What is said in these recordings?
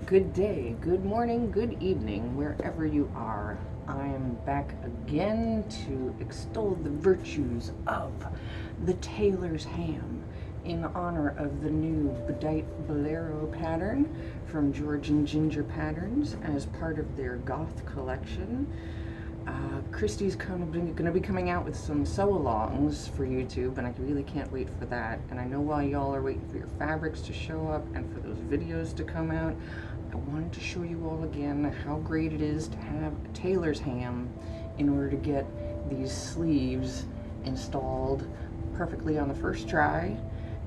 Good day, good morning, good evening, wherever you are. I am back again to extol the virtues of the Tailor's ham in honor of the new Bedight Bolero pattern from George and Ginger Patterns as part of their Goth Collection. Christy's going to be coming out with some sew-alongs for YouTube, and I really can't wait for that. And I know while y'all are waiting for your fabrics to show up and for those videos to come out, I wanted to show you all again how great it is to have a tailor's ham in order to get these sleeves installed perfectly on the first try.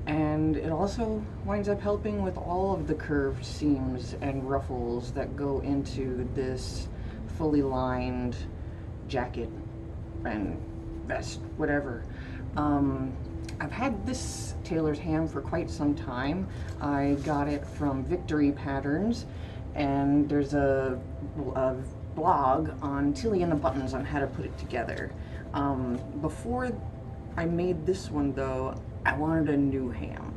And it also winds up helping with all of the curved seams and ruffles that go into this fully lined jacket and vest, whatever. I've had this tailor's ham for quite some time. I got it from Victory Patterns, and there's a blog on Tilly and the Buttons on how to put it together. Before I made this one though, I wanted a new ham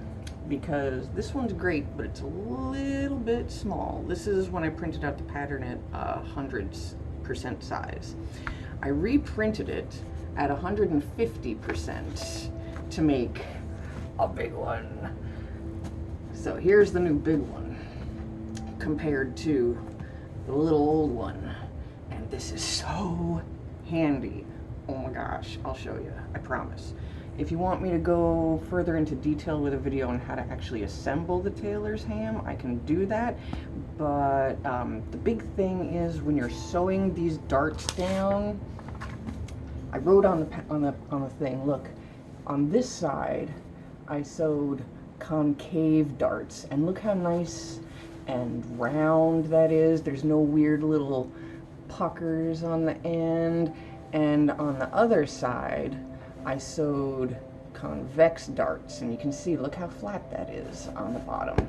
because this one's great, but it's a little bit small. This is when I printed out the pattern at 100% size. I reprinted it at 150% to make a big one. So here's the new big one compared to the little old one. And this is so handy. Oh my gosh, I'll show you, I promise. If you want me to go further into detail with a video on how to actually assemble the tailor's ham, I can do that. But the big thing is when you're sewing these darts down, I wrote on the thing, look, on this side I sewed concave darts, and look how nice and round that is. There's no weird little puckers on the end. And on the other side I sewed convex darts, and you can see, look how flat that is on the bottom.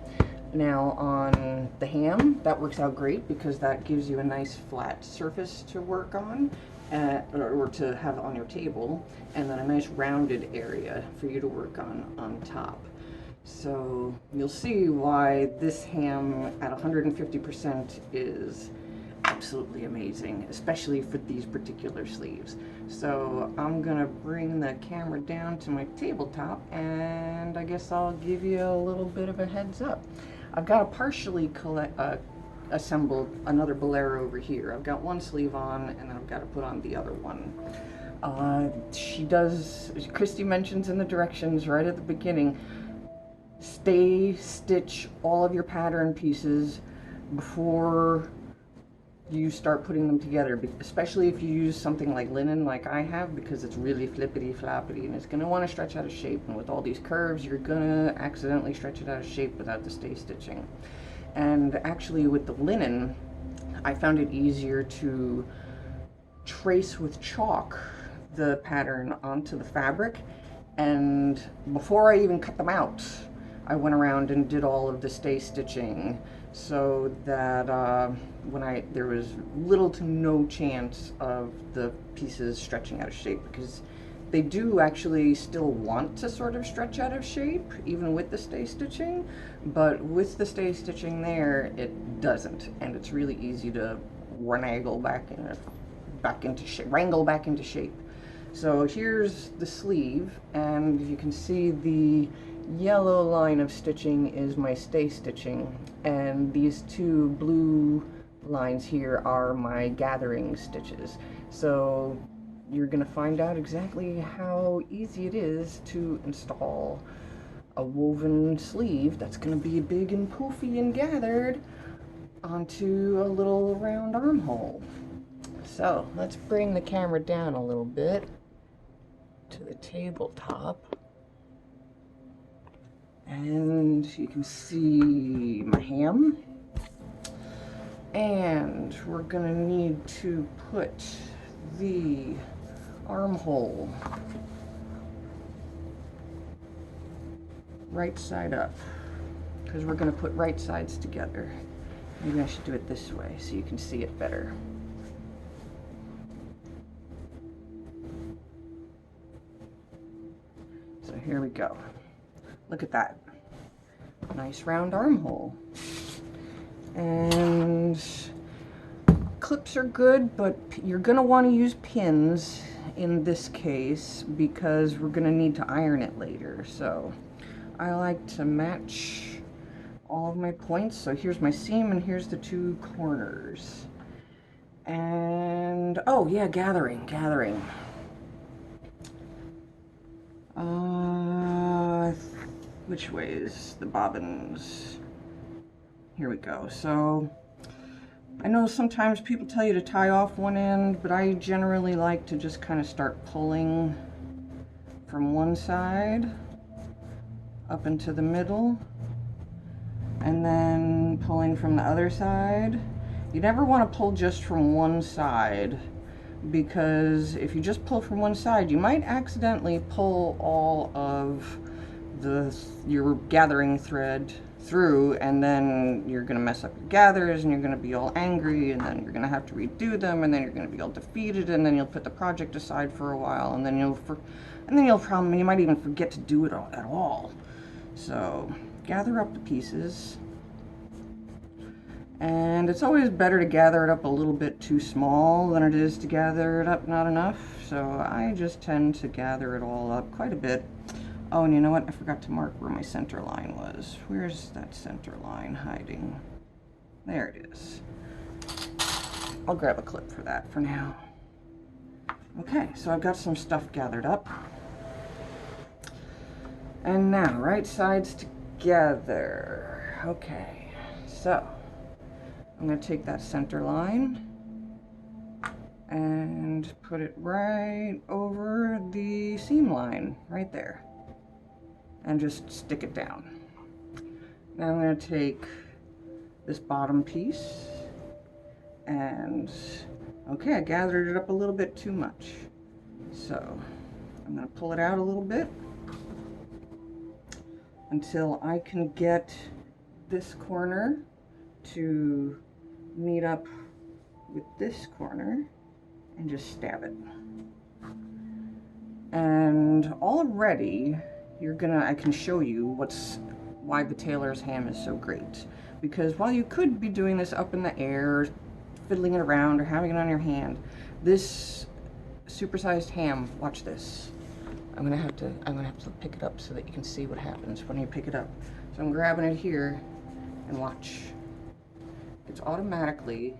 Now on the ham, that works out great because that gives you a nice flat surface to work on, or to have on your table, and then a nice rounded area for you to work on top. So you'll see why this ham at 150% is absolutely amazing, especially for these particular sleeves. So I'm gonna bring the camera down to my tabletop, and I guess I'll give you a little bit of a heads up. I've got a partially assembled another bolero over here. I've got one sleeve on, and then I've got to put on the other one. Christy mentions in the directions right at the beginning, stay stitch all of your pattern pieces before you start putting them together, especially if you use something like linen like I have, because it's really flippity floppity and it's going to want to stretch out of shape, and with all these curves you're going to accidentally stretch it out of shape without the stay stitching. And actually with the linen, I found it easier to trace with chalk the pattern onto the fabric, and before I even cut them out, I went around and did all of the stay stitching, so that there was little to no chance of the pieces stretching out of shape, because they do actually still want to sort of stretch out of shape even with the stay stitching, but with the stay stitching there it doesn't, and it's really easy to wrangle back into shape. So here's the sleeve, and you can see the yellow line of stitching is my stay stitching, and these two blue lines here are my gathering stitches. So you're going to find out exactly how easy it is to install a woven sleeve that's going to be big and poofy and gathered onto a little round armhole. So let's bring the camera down a little bit to the tabletop, and you can see my ham. And we're going to need to put the armhole right side up, because we're going to put right sides together. Maybe I should do it this way so you can see it better. So here we go. Look at that. Nice round armhole. And clips are good, but you're going to want to use pins in this case because we're going to need to iron it later. So I like to match all of my points. So here's my seam and here's the two corners. And oh yeah, gathering. Which way is the bobbins? Here we go. So I know sometimes people tell you to tie off one end, but I generally like to just kind of start pulling from one side up into the middle and then pulling from the other side. You never want to pull just from one side, because if you just pull from one side, you might accidentally pull all of your gathering thread through, and then you're going to mess up your gathers and you're going to be all angry, and then you're going to have to redo them, and then you're going to be all defeated, and then you'll put the project aside for a while, and then you might even forget to do it at all. So gather up the pieces, and it's always better to gather it up a little bit too small than it is to gather it up not enough. So I just tend to gather it all up quite a bit. Oh, and you know what? I forgot to mark where my center line was. Where's that center line hiding? There it is. I'll grab a clip for that for now. Okay, so I've got some stuff gathered up. And now, right sides together. Okay, so I'm going to take that center line and put it right over the seam line, right there. And just stick it down. Now I'm going to take this bottom piece and, okay, I gathered it up a little bit too much. So I'm going to pull it out a little bit until I can get this corner to meet up with this corner and just stab it. And already I can show you why the tailor's ham is so great. Because while you could be doing this up in the air, fiddling it around, or having it on your hand, this supersized ham, watch this. I'm gonna have to pick it up so that you can see what happens when you pick it up. So I'm grabbing it here, and watch. It's automatically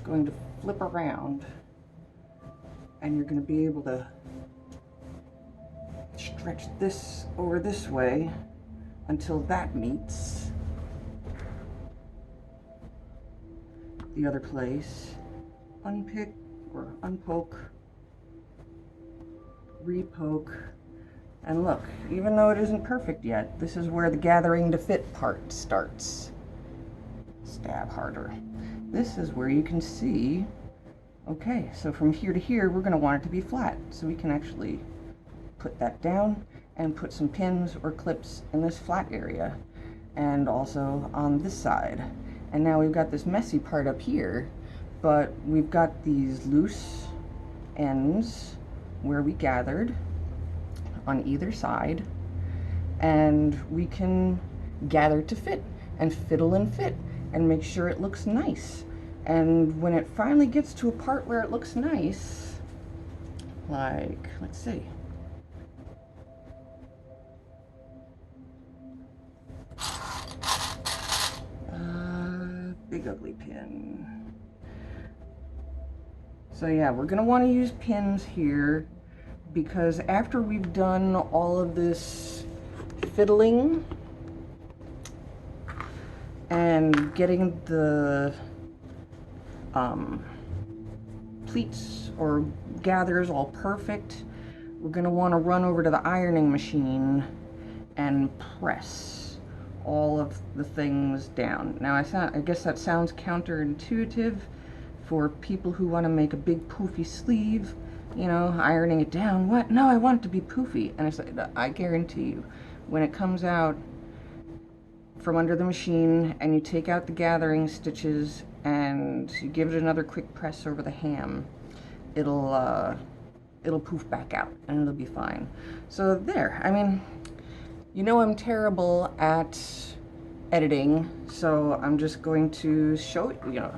going to flip around, and you're going to be able to stretch this over this way until that meets the other place. Unpick or unpoke, repoke, and look, even though it isn't perfect yet, this is where the gathering to fit part starts. Stab harder. This is where you can see, okay, so from here to here, we're going to want it to be flat, so we can actually put that down and put some pins or clips in this flat area, and also on this side. And now we've got this messy part up here, but we've got these loose ends where we gathered on either side, and we can gather to fit and fiddle and fit and make sure it looks nice. And when it finally gets to a part where it looks nice, like, let's see. Big ugly pin. So yeah, we're gonna want to use pins here, because after we've done all of this fiddling and getting the pleats or gathers all perfect, we're going to want to run over to the ironing machine and press all of the things down. Now I guess that sounds counterintuitive for people who want to make a big poofy sleeve, you know, ironing it down. What? No, I want it to be poofy. And it's like, I guarantee you, when it comes out from under the machine and you take out the gathering stitches and you give it another quick press over the ham, it'll poof back out and it'll be fine. So there, I mean, you know, I'm terrible at editing, so I'm just going to show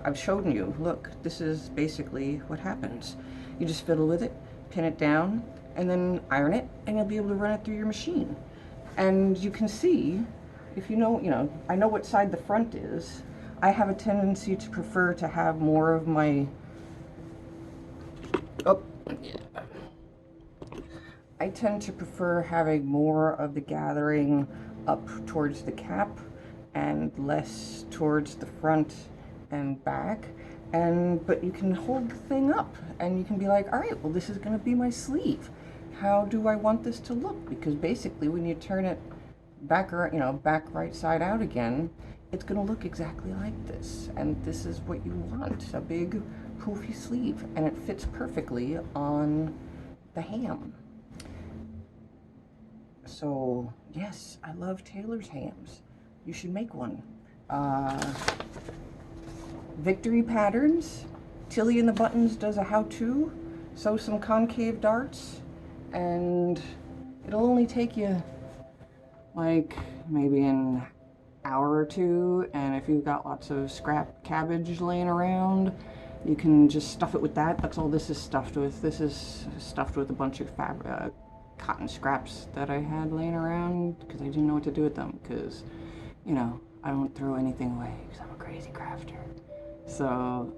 I've shown you. Look, this is basically what happens. You just fiddle with it, pin it down, and then iron it, and you'll be able to run it through your machine. And you can see, if you know, I know what side the front is. I have a tendency to prefer to have more of my, I tend to prefer having more of the gathering up towards the cap and less towards the front and back. But you can hold the thing up and you can be like, all right, well, this is going to be my sleeve. How do I want this to look? Because basically when you turn it back, or back right side out again, it's going to look exactly like this. And this is what you want, a big poofy sleeve, and it fits perfectly on the ham. So yes, I love Tailor's hams. You should make one. Victory Patterns. Tilly and the Buttons does a how-to. Sew some concave darts, and it'll only take you like maybe an hour or two. And if you've got lots of scrap cabbage laying around, you can just stuff it with that. That's all this is stuffed with. This is stuffed with a bunch of cotton scraps that I had laying around because I didn't know what to do with them, because I don't throw anything away because I'm a crazy crafter. So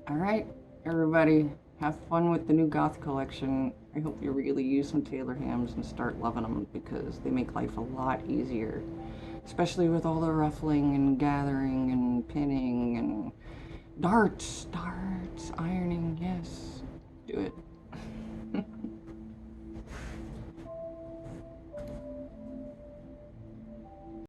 all right, everybody, have fun with the new Goth Collection. I hope you really use some Tailor hams and start loving them, because they make life a lot easier, especially with all the ruffling and gathering and pinning and darts, ironing. Yes, do it.